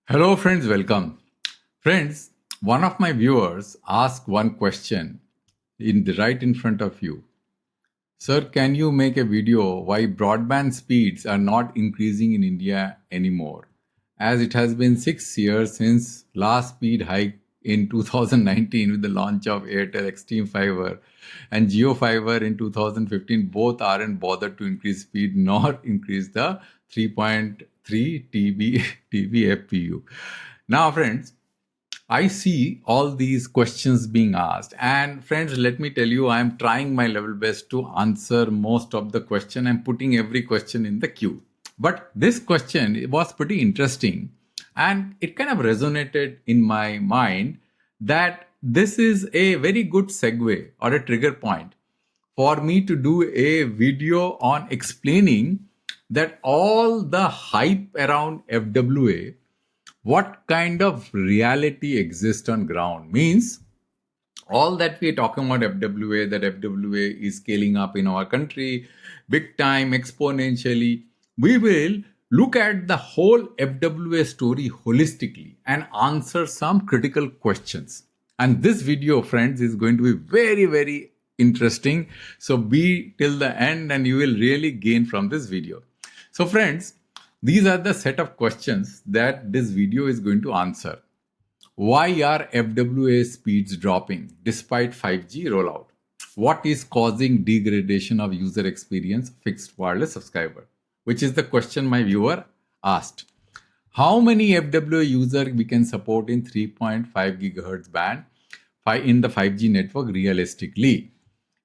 Hello, friends, welcome. Friends, one of my viewers asked one question right in front of you. Sir, can you make a video why broadband speeds are not increasing in India anymore? As it has been 6 years since last speed hike in 2019 with the launch of Airtel Extreme Fiber and Jio Fiber in 2015, both aren't bothered to increase speed nor increase the 3.3 TB FPU. Now, friends, I see all these questions being asked. And friends, let me tell you, I'm trying my level best to answer most of the question. I'm putting every question in the queue. But this question was pretty interesting and it kind of resonated in my mind that this is a very good segue or a trigger point for me to do a video on explaining that all the hype around FWA, what kind of reality exists on ground, means all that we are talking about FWA, that FWA is scaling up in our country big time, exponentially. We will look at the whole FWA story holistically and answer some critical questions. And this video, friends, is going to be very, very interesting. So be till the end and you will really gain from this video. So friends, these are the set of questions that this video is going to answer. Why are FWA speeds dropping despite 5G rollout? What is causing degradation of user experience fixed wireless subscriber? Which is the question my viewer asked. How many FWA user we can support in 3.5 gigahertz band in the 5G network realistically?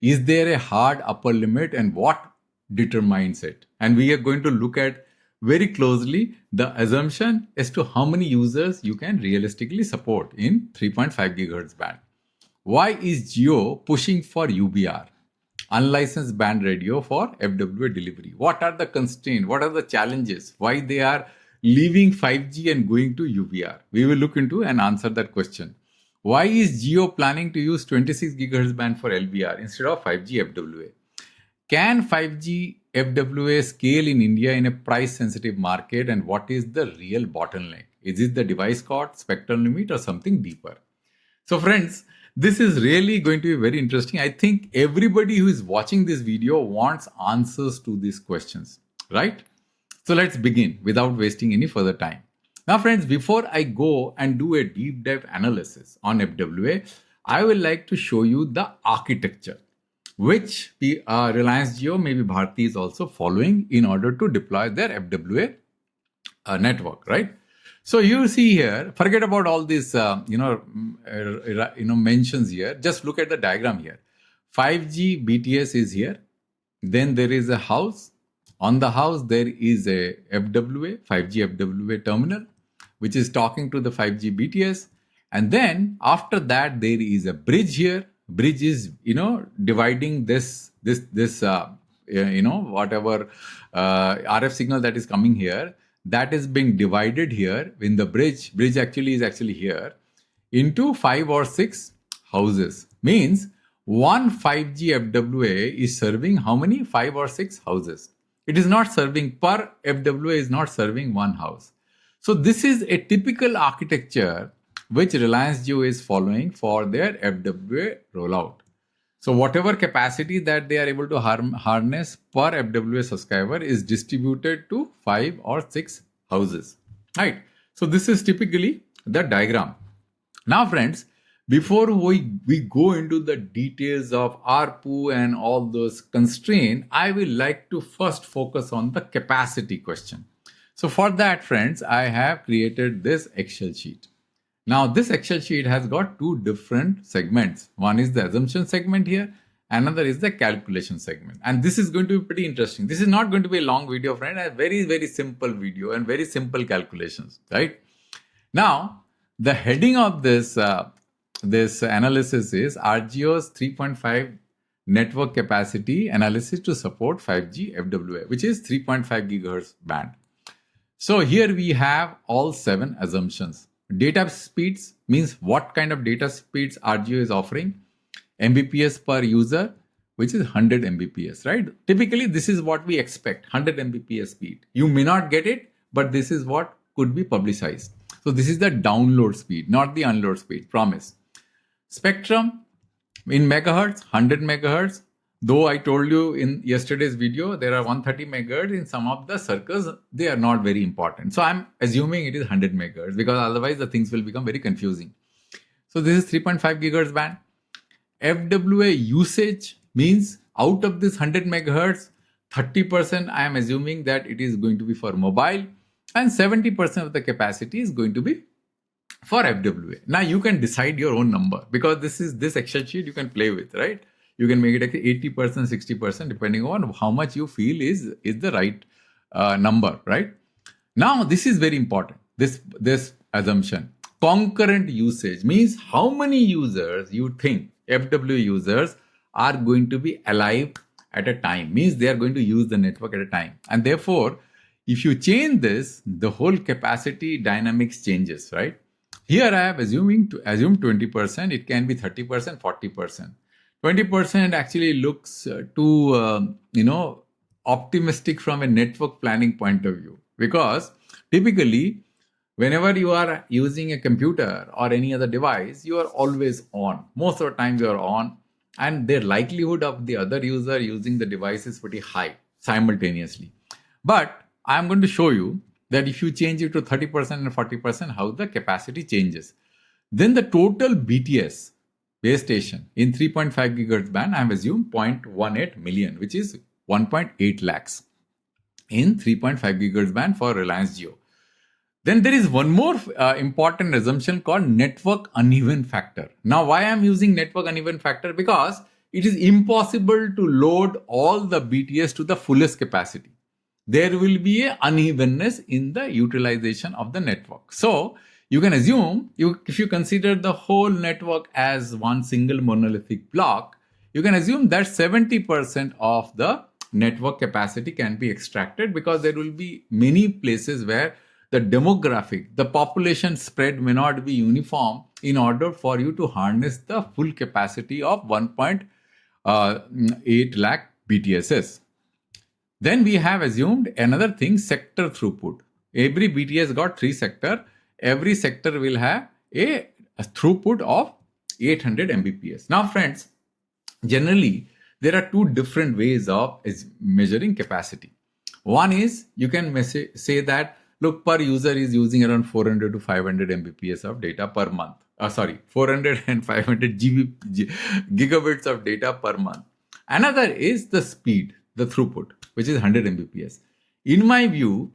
Is there a hard upper limit and what determines it? And we are going to look at very closely the assumption as to how many users you can realistically support in 3.5 gigahertz band. Why is Jio pushing for UBR, unlicensed band radio, for FWA delivery? What are the constraints? What are the challenges? Why they are leaving 5G and going to UBR? We will look into and answer that question. Why is Jio planning to use 26 gigahertz band for LBR instead of 5G FWA? Can 5G FWA scale in India in a price-sensitive market, and what is the real bottleneck? Is it the device cost, spectrum limit, or something deeper? So friends, this is really going to be very interesting. I think everybody who is watching this video wants answers to these questions, right? So let's begin without wasting any further time. Now friends, before I go and do a deep dive analysis on FWA, I would like to show you the architecture which Reliance Jio, maybe Bharti is also following in order to deploy their FWA network, right? So you see here, forget about all these, mentions here. Just look at the diagram here. 5G BTS is here. Then there is a house. On the house, there is a FWA, 5G FWA terminal, which is talking to the 5G BTS. And then after that, there is a bridge here. Bridge is dividing this whatever RF signal that is coming here, that is being divided here in the bridge actually is here into 5 or 6 houses. Means one 5G FWA is serving how many? 5 or 6 houses. It is not serving, per FWA is not serving one house. So this is a typical architecture which Reliance Jio is following for their FWA rollout. So whatever capacity that they are able to harness per FWA subscriber is distributed to 5 or 6 houses, right? So this is typically the diagram. Now friends, before we go into the details of ARPU and all those constraints, I will like to first focus on the capacity question. So for that, friends, I have created this Excel sheet. Now, this Excel sheet has got two different segments. One is the assumption segment here. Another is the calculation segment. And this is going to be pretty interesting. This is not going to be a long video, friend. A very, very simple video and very simple calculations, right? Now, the heading of this analysis is RJO's 3.5 network capacity analysis to support 5G FWA, which is 3.5 gigahertz band. So here we have all 7 assumptions. Data speeds means what kind of data speeds RJO is offering. Mbps per user, which is 100 Mbps, right? Typically, this is what we expect, 100 Mbps speed. You may not get it, but this is what could be publicized. So this is the download speed, not the unload speed, promise. Spectrum in megahertz, 100 megahertz. Though I told you in yesterday's video, there are 130 megahertz in some of the circles, they are not very important. So I'm assuming it is 100 megahertz because otherwise the things will become very confusing. So this is 3.5 gigahertz band. FWA usage means out of this 100 megahertz, 30% I am assuming that it is going to be for mobile and 70% of the capacity is going to be for FWA. Now you can decide your own number because this Excel sheet you can play with, right? You can make it like 80%, 60% depending on how much you feel is the right number, right? Now this is very important. This assumption. Concurrent usage means how many users you think FWA users are going to be alive at a time, means they are going to use the network at a time. And therefore, if you change this, the whole capacity dynamics changes, right? Here I am assuming to assume 20%, it can be 30%, 40%. 20% actually looks too, optimistic from a network planning point of view. Because typically, whenever you are using a computer or any other device, you are always on. Most of the time you are on. And the likelihood of the other user using the device is pretty high simultaneously. But I'm going to show you that if you change it to 30% and 40%, how the capacity changes. Then the total BTS, base station, in 3.5 gigahertz band, I have assumed 0.18 million, which is 1.8 lakhs in 3.5 gigahertz band for Reliance Jio. Then there is one more important assumption called network uneven factor. Now, why I am using network uneven factor? Because it is impossible to load all the BTS to the fullest capacity. There will be an unevenness in the utilization of the network. So, you can assume, if you consider the whole network as one single monolithic block, you can assume that 70% of the network capacity can be extracted because there will be many places where the demographic, the population spread may not be uniform in order for you to harness the full capacity of 1.8 lakh BTSs. Then we have assumed another thing, sector throughput. Every BTS got 3 sectors. Every sector will have a throughput of 800 Mbps. Now, friends, generally, there are 2 different ways of measuring capacity. One is you can say that, look, per user is using around 400 to 500 Mbps of data per month. 400 and 500 gigabits of data per month. Another is the speed, the throughput, which is 100 Mbps. In my view,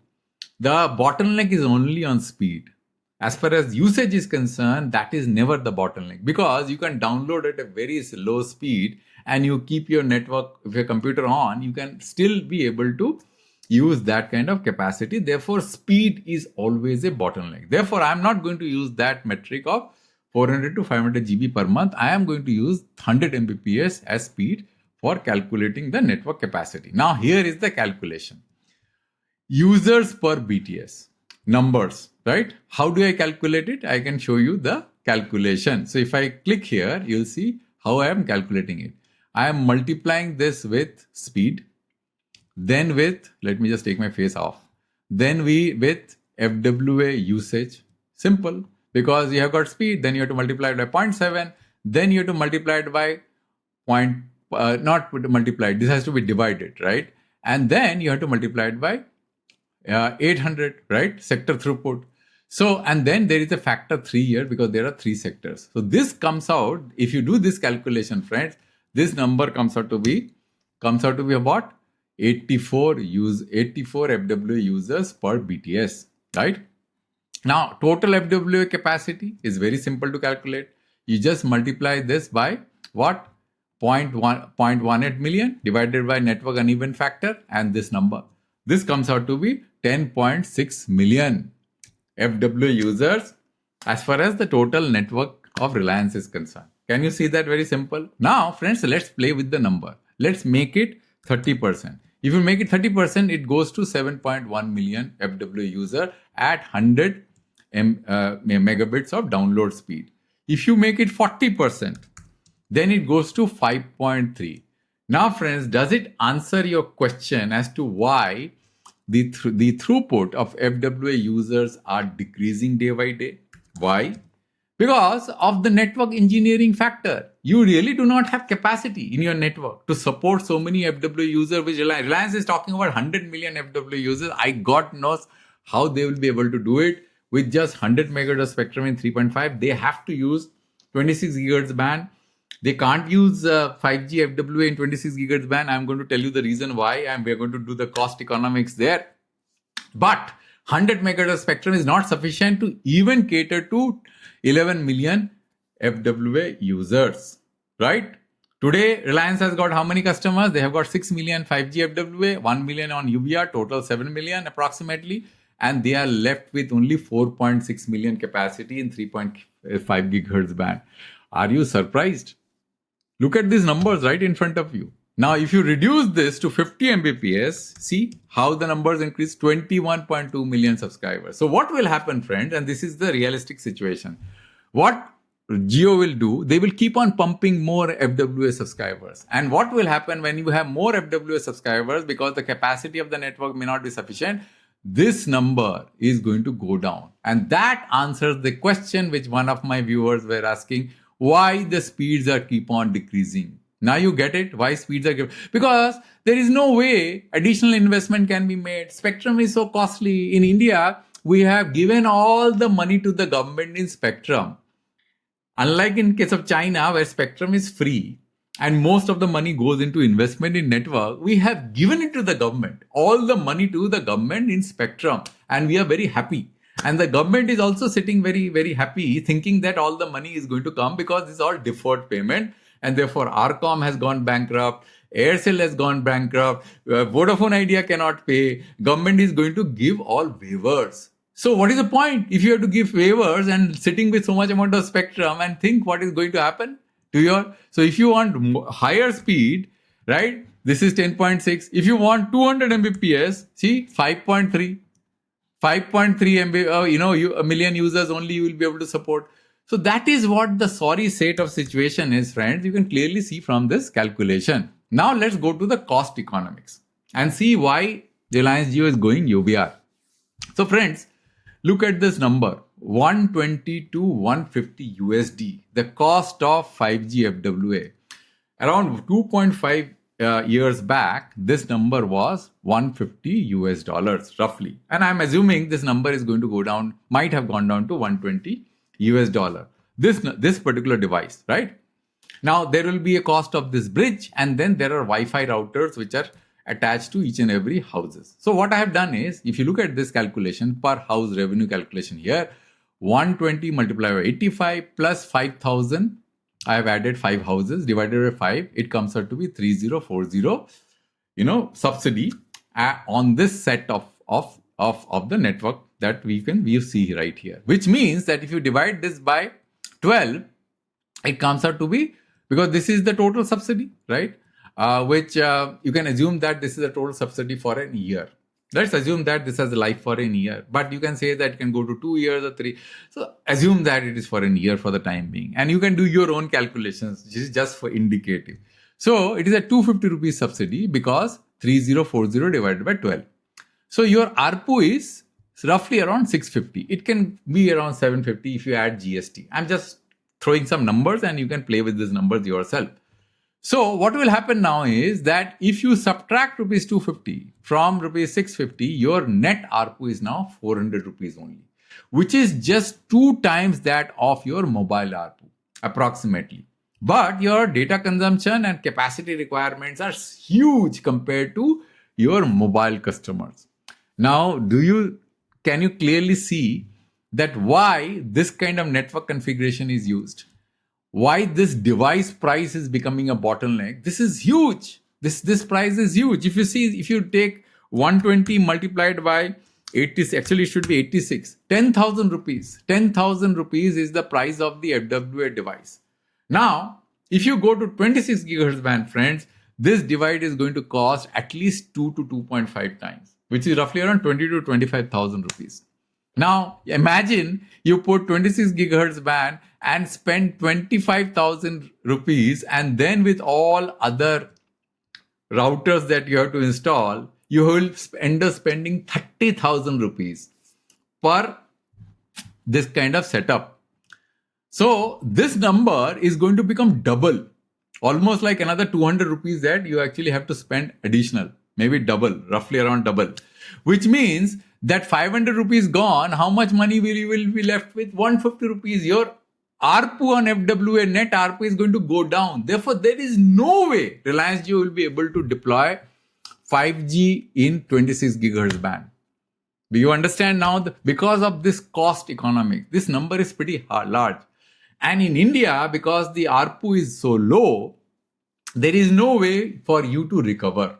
the bottleneck is only on speed. As far as usage is concerned, that is never the bottleneck because you can download at a very low speed and you keep your network, if your computer on, you can still be able to use that kind of capacity. Therefore, speed is always a bottleneck. Therefore, I'm not going to use that metric of 400 to 500 GB per month. I am going to use 100 Mbps as speed for calculating the network capacity. Now, here is the calculation. Users per BTS. Numbers, right? How do I calculate it? I can show you the calculation. So if I click here, you'll see how I am calculating it. I am multiplying this with speed, then with, let me just take my face off, then with FWA usage. Simple, because you have got speed, then you have to multiply it by 0.7, then you have to multiply it by not multiplied, this has to be divided, right? And then you have to multiply it by 800, right? Sector throughput. So, and then there is a factor 3 here because there are 3 sectors. So this comes out, if you do this calculation, friends, this number comes out to be about 84 FWA users per BTS, right? Now, total FWA capacity is very simple to calculate. You just multiply this by what? 0.18 million divided by network uneven factor and this number. This comes out to be 10.6 million FWA users as far as the total network of Reliance is concerned. Can you see that? Very simple. Now, friends, let's play with the number. Let's make it 30%. If you make it 30%, it goes to 7.1 million FWA user at 100 megabits of download speed. If you make it 40%, then it goes to 5.3. Now, friends, does it answer your question as to why the throughput of FWA users are decreasing day by day. Why? Because of the network engineering factor. You really do not have capacity in your network to support so many FWA users, which Reliance is talking about 100 million FWA users. God knows how they will be able to do it with just 100 megahertz of spectrum in 3.5. They have to use 26 gigahertz band. They can't use 5G FWA in 26 gigahertz band. I'm going to tell you the reason why, and we're going to do the cost economics there. But 100 megahertz of spectrum is not sufficient to even cater to 11 million FWA users, right? Today, Reliance has got how many customers? They have got 6 million 5G FWA, 1 million on UBR, total 7 million approximately. And they are left with only 4.6 million capacity in 3.5 gigahertz band. Are you surprised? Look at these numbers right in front of you. Now, if you reduce this to 50 Mbps, see how the numbers increase, 21.2 million subscribers. So what will happen, friends? And this is the realistic situation. What Jio will do, they will keep on pumping more FWA subscribers. And what will happen when you have more FWA subscribers, because the capacity of the network may not be sufficient, this number is going to go down. And that answers the question which one of my viewers were asking, why the speeds are keep on decreasing. Now you get it, why speeds are because there is no way additional investment can be made. Spectrum is so costly. In India, we have given all the money to the government in spectrum. Unlike in case of China, where spectrum is free and most of the money goes into investment in network, we have given it to the government, all the money to the government in spectrum, and we are very happy. And the government is also sitting very, very happy, thinking that all the money is going to come because this is all deferred payment. And therefore, Arcom has gone bankrupt, Aircel has gone bankrupt, Vodafone Idea cannot pay, government is going to give all waivers. So what is the point if you have to give waivers and sitting with so much amount of spectrum and think what is going to happen to your... So if you want higher speed, right, this is 10.6. If you want 200 Mbps, see 5.3 MB, a million users only you will be able to support. So that is what the sorry state of situation is, friends. You can clearly see from this calculation. Now let's go to the cost economics and see why Reliance Jio is going UBR. So friends, look at this number, 120 to 150 USD, the cost of 5G FWA. Around 2.5 years back, this number was 150 US dollars roughly. And I'm assuming this number is going to go down, might have gone down to 120 US dollar. This particular device, right? Now there will be a cost of this bridge, and then there are Wi-Fi routers which are attached to each and every houses. So what I have done is, if you look at this calculation, per house revenue calculation here, 120 multiplied by 85 plus 5,000, I have added 5 houses divided by 5, it comes out to be 3040, subsidy on this set of the network that we see right here. Which means that if you divide this by 12, it comes out to be, because this is the total subsidy, right? Which you can assume that this is a total subsidy for a year. Let's assume that this has a life for a year, but you can say that it can go to 2 years or 3. So assume that it is for a year for the time being, and you can do your own calculations. This is just for indicative. So it is a 250 rupees subsidy because 3040 divided by 12. So your ARPU is roughly around 650. It can be around 750 if you add GST. I'm just throwing some numbers and you can play with these numbers yourself. So what will happen now is that if you subtract rupees 250 from rupees 650, your net ARPU is now 400 rupees only, which is just 2 times that of your mobile ARPU approximately. But your data consumption and capacity requirements are huge compared to your mobile customers. Now, can you clearly see that why this kind of network configuration is used? Why this device price is becoming a bottleneck? This is huge. This price is huge. If you take 120 multiplied by 80, actually it should be 86, 10,000 rupees. 10,000 rupees is the price of the FWA device. Now, if you go to 26 gigahertz band, friends, this device is going to cost at least 2 to 2.5 times, which is roughly around 20 to 25,000 rupees. Now, imagine you put 26 gigahertz band and spend 25,000 rupees, and then with all other routers that you have to install, you will end up spending 30,000 rupees per this kind of setup. So this number is going to become double, almost like another 200 rupees that you actually have to spend additional, maybe double, roughly around double, which means that 500 rupees gone, how much money will you be left with? 150 rupees. Your ARPU on FWA, net ARPU is going to go down. Therefore, there is no way Reliance Jio will be able to deploy 5G in 26 gigahertz band. Do you understand now? Because of this cost economics, this number is pretty large. And in India, because the ARPU is so low, there is no way for you to recover.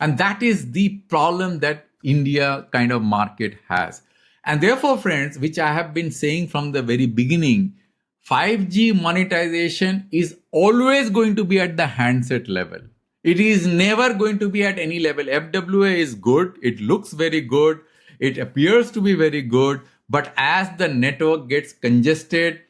And that is the problem that India kind of market has. And therefore, friends, which I have been saying from the very beginning, 5G monetization is always going to be at the handset level. It is never going to be at any level. FWA is good. It looks very good. It appears to be very good. But as the network gets congested,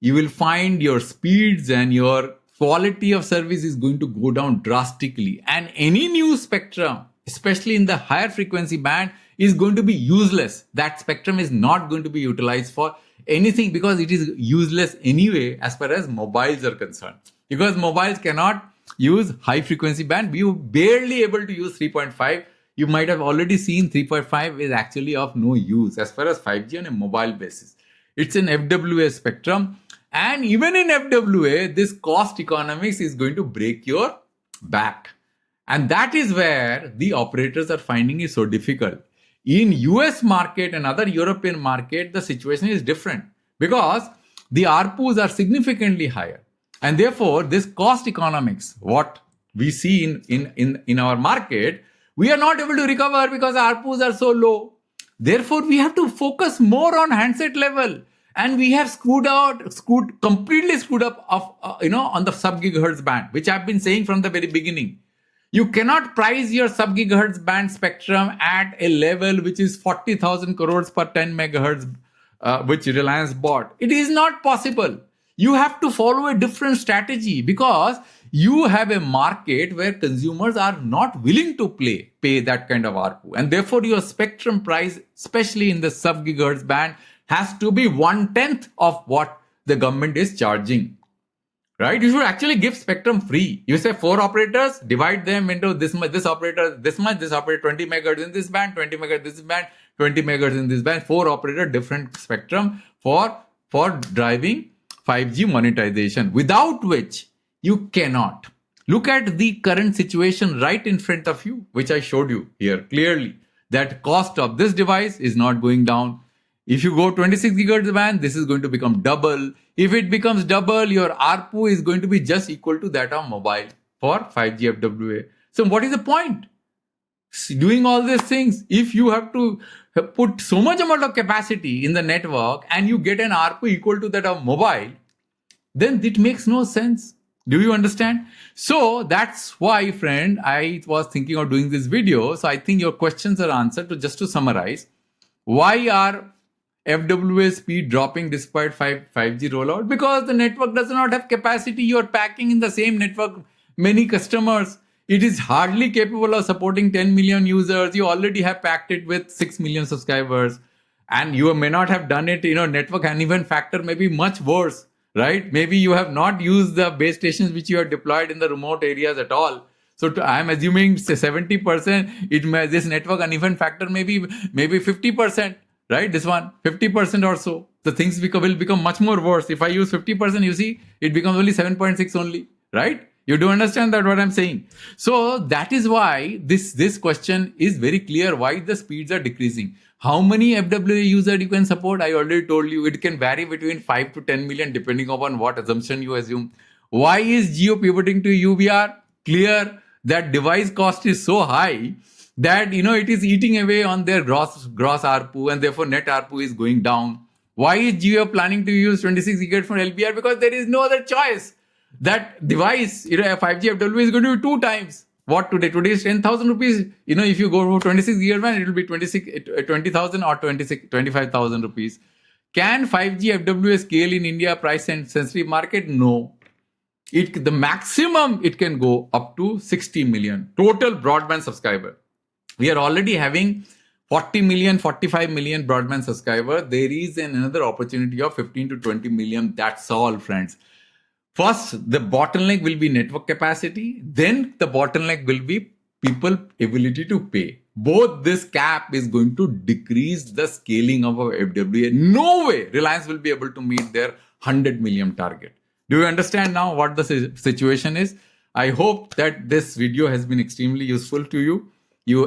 you will find your speeds and your quality of service is going to go down drastically. And any new spectrum, especially in the higher frequency band, is going to be useless. That spectrum is not going to be utilized for anything because it is useless anyway as far as mobiles are concerned. Because mobiles cannot use high frequency band. We are barely able to use 3.5. You might have already seen 3.5 is actually of no use as far as 5G on a mobile basis. It's an FWA spectrum. And even in FWA, this cost economics is going to break your back. And that is where the operators are finding it so difficult. In US market and other European market, the situation is different because the ARPUs are significantly higher. And therefore, this cost economics, what we see in our market, we are not able to recover because ARPUs are so low. Therefore, we have to focus more on handset level. And we have completely screwed up on the sub-gigahertz band, which I've been saying from the very beginning. You cannot price your sub-gigahertz band spectrum at a level which is 40,000 crores per 10 megahertz, which Reliance bought. It is not possible. You have to follow a different strategy because you have a market where consumers are not willing to pay that kind of ARPU. And therefore, your spectrum price, especially in the sub-gigahertz band, has to be 1/10 of what the government is charging. Right? You should actually give spectrum free. You say 4 operators, divide them into this much, this operator, this much, this operator, 20 megahertz in this band, 20 megahertz this band, 20 megahertz in this band, 4 operator, different spectrum for driving 5G monetization, without which you cannot. Look at the current situation right in front of you, which I showed you here clearly, that cost of this device is not going down. If you go 26 gigahertz band, this is going to become double. If it becomes double, your ARPU is going to be just equal to that of mobile for 5G FWA. So what is the point? Doing all these things, if you have to put so much amount of capacity in the network and you get an ARPU equal to that of mobile, then it makes no sense. Do you understand? So that's why, friend, I was thinking of doing this video. So I think your questions are answered. Just to summarize, why are FWA speed dropping despite 5G rollout? Because the network does not have capacity. You are packing in the same network many customers. It is hardly capable of supporting 10 million users. You already have packed it with 6 million subscribers. And you may not have done it, network uneven factor may be much worse, right? Maybe you have not used the base stations which you have deployed in the remote areas at all. So I'm assuming 70%, this network uneven factor maybe 50%. Right? This one, 50% or so. The things will become much more worse. If I use 50%, you see, it becomes only 7.6 only. Right? You do understand that what I'm saying. So that is why this question is very clear, why the speeds are decreasing. How many FWA users you can support? I already told you it can vary between 5 to 10 million depending upon what assumption you assume. Why is Jio pivoting to UBR? Clear that device cost is so high that it is eating away on their gross ARPU, and therefore net ARPU is going down. Why is Jio planning to use 26 gigahertz for LBR? Because there is no other choice. That device, a 5G FWA is going to be 2 times what today. Today is 10,000 rupees. If you go for 26 gigahertz, it will be 20,000 or 25,000 rupees. Can 5G FWA scale in India price and sensitive market? No. The maximum it can go up to 60 million total broadband subscriber. We are already having 40 million, 45 million broadband subscribers. There is another opportunity of 15 to 20 million. That's all, friends. First, the bottleneck will be network capacity. Then the bottleneck will be people ability to pay. Both this cap is going to decrease the scaling of our FWA. No way Reliance will be able to meet their 100 million target. Do you understand now what the situation is? I hope that this video has been extremely useful to you.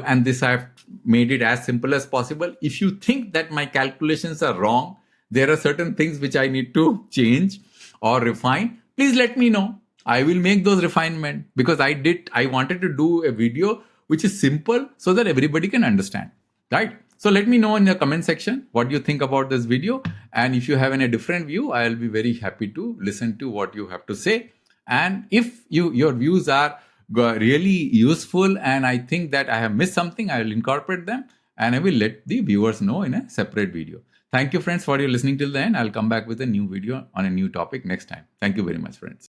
And this I have made it as simple as possible. If you think that my calculations are wrong, there are certain things which I need to change or refine, please let me know. I will make those refinement, because I wanted to do a video which is simple so that everybody can understand, right? So let me know in the comment section what you think about this video. And if you have any different view, I'll be very happy to listen to what you have to say. And if your views are really useful and I think that I have missed something, I will incorporate them and I will let the viewers know in a separate video. Thank you, friends, for your listening till the end. I'll come back with a new video on a new topic next time. Thank you very much, friends.